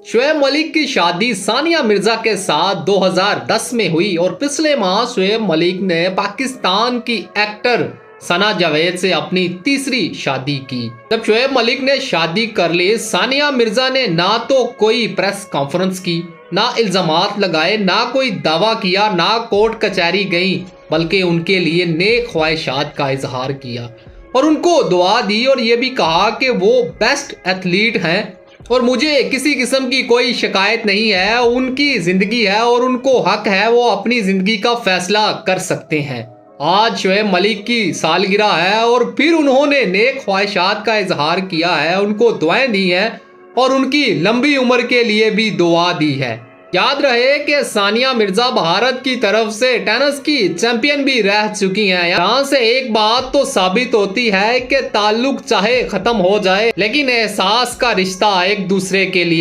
शोएब मलिक की शादी सानिया मिर्जा के साथ 2010 में हुई और पिछले माह शोएब मलिक ने पाकिस्तान की एक्टर सना जावेद से अपनी तीसरी शादी की। जब शोएब मलिक ने शादी कर ली, सानिया मिर्जा ने ना तो कोई प्रेस कॉन्फ्रेंस की, ना इल्जामात लगाए, ना कोई दावा किया, ना कोर्ट कचहरी गई, बल्कि उनके लिए नेक ख्वाहिशात का इजहार किया और उनको दुआ दी और ये भी कहा कि वो बेस्ट एथलीट हैं और मुझे किसी किस्म की कोई शिकायत नहीं है। उनकी जिंदगी है और उनको हक है, वो अपनी जिंदगी का फैसला कर सकते हैं। आज शोएब मलिक की सालगिरह है और फिर उन्होंने नेक ख्वाहिशात का इजहार किया है, उनको दुआएं दी हैं और उनकी लंबी उम्र के लिए भी दुआ दी है। याद रहे कि सानिया मिर्जा भारत की तरफ से टेनिस की चैंपियन भी रह चुकी हैं। यहाँ से एक बात तो साबित होती है कि ताल्लुक चाहे खत्म हो जाए, लेकिन एहसास का रिश्ता एक दूसरे के लिए